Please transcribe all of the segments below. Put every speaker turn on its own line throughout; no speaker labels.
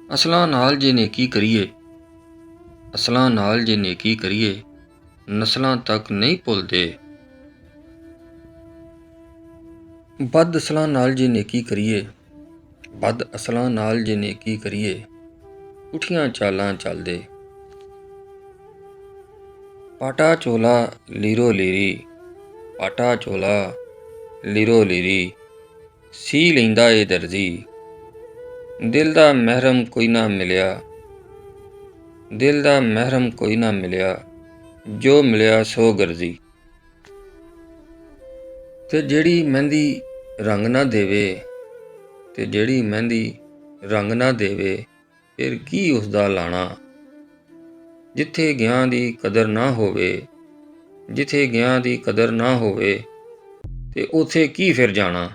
Aslan ਨਾਲ ਜੇ ਨੇਕੀ ਕਰੀਏ, ਅਸਲਾਂ ਨਾਲ ਜੇ ਨੇਕੀ ਕਰੀਏ, ਨਸਲਾਂ ਤੱਕ ਨਹੀਂ ਭੁੱਲਦੇ। ਬਦ ਅਸਲਾਂ ਨਾਲ ਜੇ ਨੇਕੀ ਕਰੀਏ, ਬਦ ਅਸਲਾਂ ਨਾਲ ਜੇ ਨੇਕੀ ਕਰੀਏ, ਪੁੱਠੀਆਂ ਚਾਲਾਂ ਚੱਲਦੇ। ਪਾਟਾ ਚੋਲਾ ਲੀਰੋ ਲੀਰੀ, ਪਾਟਾ ਚੋਲਾ ਲੀਰੋ ਲੀਰੀ, ਸੀ ਲੈਂਦਾ ਏ ਦਰਜੀ। ਦਿਲ ਦਾ ਮਹਿਰਮ ਕੋਈ ਨਾ ਮਿਲਿਆ, ਦਿਲ ਦਾ ਮਹਿਰਮ ਕੋਈ ਨਾ ਮਿਲਿਆ, ਜੋ ਮਿਲਿਆ ਸੋ ਗਰਜੀ। ਤੇ ਜਿਹੜੀ ਮਹਿੰਦੀ ਰੰਗ ਨਾ ਦੇਵੇ, ਤੇ ਜਿਹੜੀ ਮਹਿੰਦੀ ਰੰਗ ਨਾ ਦੇਵੇ, ਫਿਰ ਕੀ ਉਸਦਾ ਲਾਣਾ। ਜਿੱਥੇ ਗਿਆਂ ਦੀ ਕਦਰ ਨਾ ਹੋਵੇ, ਜਿੱਥੇ ਗਿਆਂ ਦੀ ਕਦਰ ਨਾ ਹੋਵੇ, ਤੇ ਉੱਥੇ ਕੀ ਫਿਰ ਜਾਣਾ।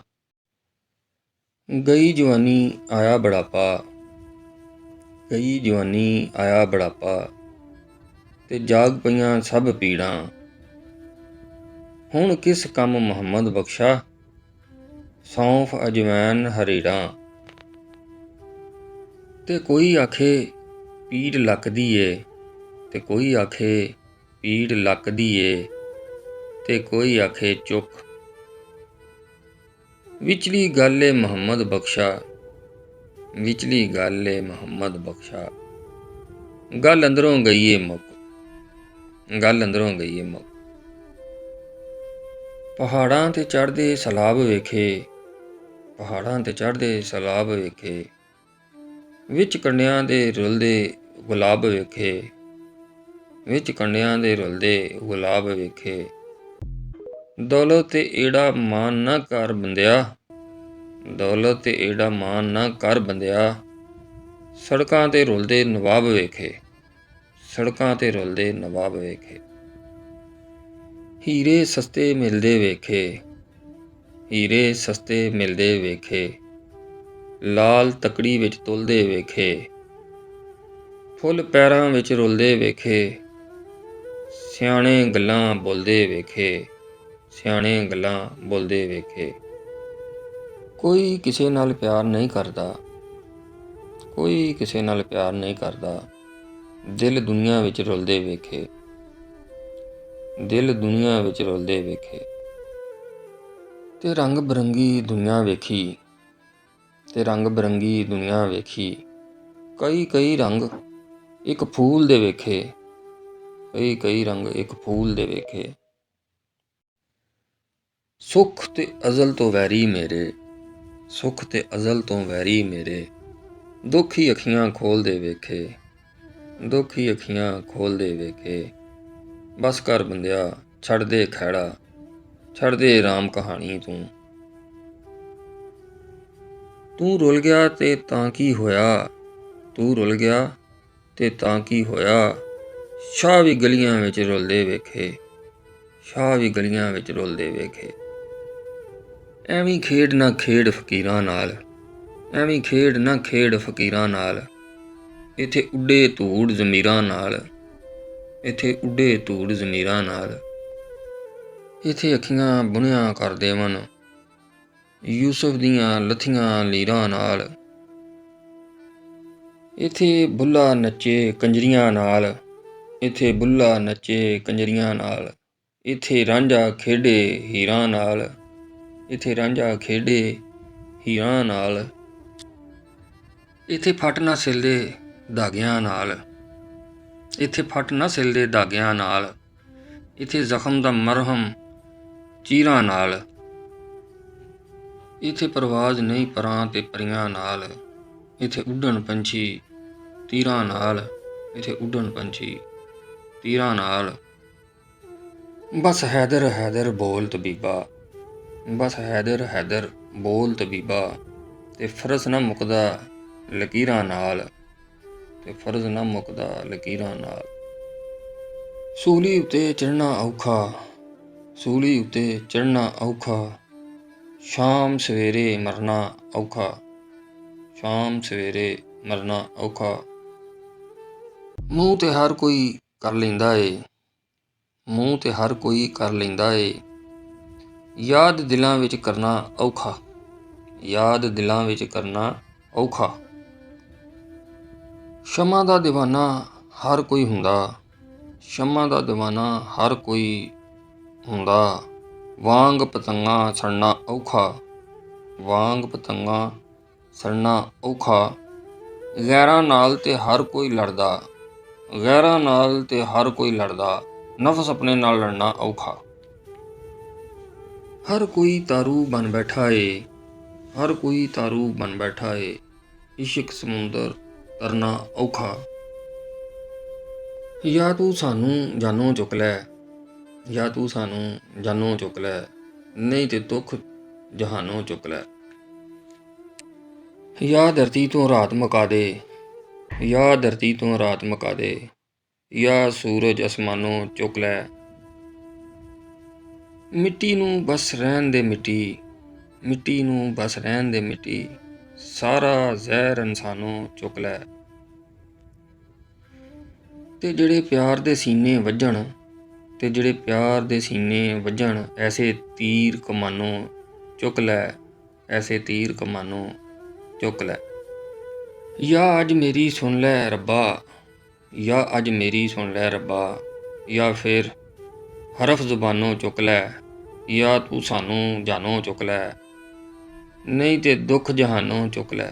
ਗਈ ਜਵਾਨੀ ਆਇਆ ਬੁਢਾਪਾ, ਗਈ ਜਵਾਨੀ ਆਇਆ ਬੁਢਾਪਾ, ਤੇ ਜਾਗ ਪਈਆਂ ਸਭ ਪੀੜਾਂ। ਹੁਣ ਕਿਸ ਕੰਮ ਮੁਹੰਮਦ ਬਖਸ਼ਾ, ਸੌਂਫ ਅਜਵੈਨ ਹਰੀੜਾਂ। ਤੇ ਕੋਈ ਆਖੇ ਪੀੜ ਲੱਕਦੀ ਏ, ਤੇ ਕੋਈ ਆਖੇ ਪੀੜ ਲੱਕਦੀ ਏ, ਤੇ ਕੋਈ ਆਖੇ ਚੁੱਕ। ਵਿਚਲੀ ਗੱਲ ਏ ਮੁਹੰਮਦ ਬਖਸ਼ਾ, ਵਿਚਲੀ ਗੱਲ ਏ ਮੁਹੰਮਦ ਬਖਸ਼ਾ, ਗੱਲ ਅੰਦਰੋਂ ਗਈ ਏ ਮੁੱਕ, ਗੱਲ ਅੰਦਰੋਂ ਗਈ ਏ ਮੁੱਕ। ਪਹਾੜਾਂ ਤੇ ਚੜ੍ਹਦੇ ਸਲਾਬ ਵੇਖੇ, ਪਹਾੜਾਂ ਤੇ ਚੜ੍ਹਦੇ ਸਲਾਬ ਵੇਖੇ, ਵਿੱਚ ਕੰਡਿਆਂ ਦੇ ਰੁਲਦੇ ਗੁਲਾਬ ਵੇਖੇ, ਵਿੱਚ ਕੰਡਿਆਂ ਦੇ ਰੁਲਦੇ ਗੁਲਾਬ ਵੇਖੇ। ਦੌਲਤ ਤੇ ਏੜਾ ਮਾਨ ਨਾ ਕਰ ਬੰਦਿਆ, ਦੌਲਤ ਤੇ ਏੜਾ ਮਾਨ ਨਾ ਕਰ ਬੰਦਿਆ, ਸੜਕਾਂ ਤੇ ਰੁਲਦੇ ਨਵਾਬ ਵੇਖੇ, ਸੜਕਾਂ ਤੇ ਰੁਲਦੇ ਨਵਾਬ ਵੇਖੇ। ਹੀਰੇ ਸਸਤੇ ਮਿਲਦੇ ਵੇਖੇ, ਹੀਰੇ ਸਸਤੇ ਮਿਲਦੇ ਵੇਖੇ, ਲਾਲ ਤਕੜੀ ਵਿੱਚ ਤੁਲਦੇ ਵੇਖੇ, ਫੁੱਲ ਪੈਰਾਂ ਵਿੱਚ ਰੁਲਦੇ ਵੇਖੇ, ਸਿਆਣੇ ਗੱਲਾਂ ਬੋਲਦੇ ਵੇਖੇ, ਸਿਆਣੇ ਗੱਲਾਂ ਬੋਲਦੇ ਵੇਖੇ। ਕੋਈ ਕਿਸੇ ਨਾਲ ਪਿਆਰ ਨਹੀਂ ਕਰਦਾ, ਕੋਈ ਕਿਸੇ ਨਾਲ ਪਿਆਰ ਨਹੀਂ ਕਰਦਾ, ਦਿਲ ਦੁਨੀਆ ਵਿੱਚ ਰੁਲਦੇ ਵੇਖੇ, ਦਿਲ ਦੁਨੀਆ ਵਿੱਚ ਰੁਲਦੇ ਵੇਖੇ। ਤੇ ਰੰਗ ਬਿਰੰਗੀ ਦੁਨੀਆ ਵੇਖੀ, ਤੇ ਰੰਗ ਬਿਰੰਗੀ ਦੁਨੀਆ ਵੇਖੀ, ਕਈ ਕਈ ਰੰਗ ਇੱਕ ਫੂਲ ਦੇ ਵੇਖੇ, ਕਈ ਕਈ ਰੰਗ ਇੱਕ ਫੂਲ ਦੇ ਵੇਖੇ। ਸੁੱਖ ਤੇ ਅਜ਼ਲ ਤੋਂ ਵੈਰੀ ਮੇਰੇ, ਸੁੱਖ ਤੇ ਅਜ਼ਲ ਤੋਂ ਵੈਰੀ ਮੇਰੇ, ਦੁੱਖ ਹੀ ਅੱਖੀਆਂ ਖੋਲ੍ਹਦੇ ਵੇਖੇ, ਦੁੱਖ ਹੀ ਅੱਖੀਆਂ ਖੋਲ੍ਹਦੇ ਵੇਖੇ। ਬਸ ਕਰ ਬੰਦਿਆ ਛੱਡ ਦੇ ਖਹਿੜਾ, ਛੱਡ ਦੇ ਰਾਮ ਕਹਾਣੀ ਤੂੰ। ਤੂੰ ਰੁਲ ਗਿਆ ਤੇ ਤਾਂ ਕੀ ਹੋਇਆ, ਤੂੰ ਰੁਲ ਗਿਆ ਤੇ ਤਾਂ ਕੀ ਹੋਇਆ, ਸ਼ਾਹ ਵੀ ਗਲੀਆਂ ਵਿੱਚ ਰੁਲਦੇ ਵੇਖੇ, ਸ਼ਾਹ ਵੀ ਗਲੀਆਂ ਵਿੱਚ ਰੁਲਦੇ ਵੇਖੇ। ਐਵੇਂ ਖੇਡ ਨਾ ਖੇਡ ਫਕੀਰਾਂ ਨਾਲ, ਐਵੇਂ ਖੇਡ ਨਾ ਖੇਡ ਫਕੀਰਾਂ ਨਾਲ, ਇੱਥੇ ਉੱਡੇ ਧੂੜ ਜ਼ਮੀਰਾਂ ਨਾਲ, ਇੱਥੇ ਉੱਡੇ ਧੂੜ ਜ਼ਮੀਰਾਂ ਨਾਲ। ਇੱਥੇ ਅੱਖੀਆਂ ਬੁਣਿਆ ਕਰ ਦੇਵਨ ਯੂਸਫ ਦੀਆਂ ਲੱਥੀਆਂ ਲੀਰਾਂ ਨਾਲ, ਇੱਥੇ ਬੁੱਲਾ ਨੱਚੇ ਕੰਜਰੀਆਂ ਨਾਲ, ਇੱਥੇ ਬੁੱਲਾ ਨੱਚੇ ਕੰਜਰੀਆਂ ਨਾਲ, ਇੱਥੇ ਰਾਂਝਾ ਖੇਡੇ ਹੀਰਾਂ ਨਾਲ, ਇੱਥੇ ਰਾਂਝਾ ਖੇਡੇ ਹੀਰਾਂ ਨਾਲ। ਇੱਥੇ ਫੱਟ ਨਾ ਸਿਲਦੇ ਧਾਗਿਆਂ ਨਾਲ, ਇੱਥੇ ਫੱਟ ਨਾ ਸਿਲਦੇ ਧਾਗਿਆਂ ਨਾਲ, ਇੱਥੇ ਜ਼ਖਮ ਦਾ ਮਰਹਮ ਚੀਰਾਂ ਨਾਲ। ਇੱਥੇ ਪਰਵਾਜ਼ ਨਹੀਂ ਪਰਾਂ ਤੇ ਪਰੀਆਂ ਨਾਲ, ਇੱਥੇ ਉੱਡਣ ਪੰਛੀ ਤੀਰਾਂ ਨਾਲ, ਇੱਥੇ ਉੱਡਣ ਪੰਛੀ ਤੀਰਾਂ ਨਾਲ। ਬਸ ਹੈਦਰ ਹੈਦਰ ਬੋਲ ਤਬੀਬਾ, ਬਸ ਹੈਦਰ ਹੈਦਰ ਬੋਲ ਤਬੀਬਾ, ਤੇ ਫਰਜ਼ ਨਾ ਮੁੱਕਦਾ ਲਕੀਰਾਂ ਨਾਲ, ਤੇ ਫਰਜ਼ ਨਾ ਮੁੱਕਦਾ ਲਕੀਰਾਂ ਨਾਲ। ਸੂਲੀ ਉੱਤੇ ਚੜ੍ਹਨਾ ਔਖਾ, ਸੂਲੀ ਉੱਤੇ ਚੜ੍ਹਨਾ ਔਖਾ, ਸ਼ਾਮ ਸਵੇਰੇ ਮਰਨਾ ਔਖਾ, ਸ਼ਾਮ ਸਵੇਰੇ ਮਰਨਾ ਔਖਾ। ਮੂੰਹ ਤੇ ਹਰ ਕੋਈ ਕਰ ਲੈਂਦਾ ਏ, ਮੂੰਹ ਤੇ ਹਰ ਕੋਈ ਕਰ ਲੈਂਦਾ ਏ, ਯਾਦ ਦਿਲਾਂ ਵਿੱਚ ਕਰਨਾ ਔਖਾ, ਯਾਦ ਦਿਲਾਂ ਵਿੱਚ ਕਰਨਾ ਔਖਾ। ਸ਼ਮਾ ਦਾ ਦੀਵਾਨਾ ਹਰ ਕੋਈ ਹੁੰਦਾ, ਸ਼ਮਾ ਦਾ ਦੀਵਾਨਾ ਹਰ ਕੋਈ ਹੁੰਦਾ। ਵਾਂਗ ਪਤੰਗਾ ਸੜਨਾ ਔਖਾ, ਵਾਂਗ ਪਤੰਗਾ ਸੜਨਾ ਔਖਾ। ਗੈਰਾਂ ਨਾਲ ਤੇ ਹਰ ਕੋਈ ਲੜਦਾ, ਗੈਰਾਂ ਨਾਲ ਤੇ ਹਰ ਕੋਈ ਲੜਦਾ। ਨਫਸ ਆਪਣੇ ਨਾਲ ਲੜਨਾ ਔਖਾ। ਹਰ ਕੋਈ ਤਾਰੂ ਬਣ ਬੈਠਾ ਏ, ਹਰ ਕੋਈ ਤਾਰੂ ਬਣ ਬੈਠਾ ਏ। ਇਸ਼ਕ ਸਮੁੰਦਰ ਤਰਨਾ ਔਖਾ। ਜਾਂ ਤੂੰ ਸਾਨੂੰ ਜਾਨੋਂ ਚੁੱਕ ਲੈ, ਜਾਂ ਤੂੰ ਸਾਨੂੰ ਜਾਨੋਂ ਚੁੱਕ ਲੈ, ਨਹੀਂ ਤੇ ਦੁੱਖ ਜਹਾਨੋਂ ਚੁੱਕ ਲੈ। ਜਾਂ ਧਰਤੀ ਤੋਂ ਰਾਤ ਮੁਕਾ ਦੇ, ਜਾਂ ਧਰਤੀ ਤੋਂ ਰਾਤ ਮੁਕਾ ਦੇ, ਜਾਂ ਸੂਰਜ ਅਸਮਾਨੋਂ ਚੁੱਕ ਲੈ। ਮਿੱਟੀ ਨੂੰ ਬਸ ਰਹਿਣ ਦੇ ਮਿੱਟੀ, ਮਿੱਟੀ ਨੂੰ ਬਸ ਰਹਿਣ ਦੇ ਮਿੱਟੀ। ਸਾਰਾ ਜ਼ਹਿਰ ਇਨਸਾਨੋਂ ਚੁੱਕ ਲੈ। ਤੇ ਜਿਹੜੇ ਪਿਆਰ ਦੇ ਸੀਨੇ ਵੱਜਣ, ਤੇ ਜਿਹੜੇ ਪਿਆਰ ਦੇ ਸੀਨੇ ਵੱਜਣ, ਐਸੇ ਤੀਰ ਕਮਾਨੋਂ ਚੁੱਕ ਲੈ, ਐਸੇ ਤੀਰ ਕਮਾਨੋਂ ਚੁੱਕ ਲੈ। ਜਾਂ ਅੱਜ ਮੇਰੀ ਸੁਣ ਲੈ ਰੱਬਾ, ਜਾਂ ਅੱਜ ਮੇਰੀ ਸੁਣ ਲੈ ਰੱਬਾ। ਜਾਂ ਫਿਰ ਹਰਫ ਜ਼ੁਬਾਨੋਂ ਚੁੱਕ ਲੈ, ਜਾਂ ਤੂੰ ਸਾਨੂੰ ਜਾਨੋਂ ਚੁੱਕ ਲੈ, ਨਹੀਂ ਤੇ ਦੁੱਖ ਜਹਾਨੋਂ ਚੁੱਕ ਲੈ।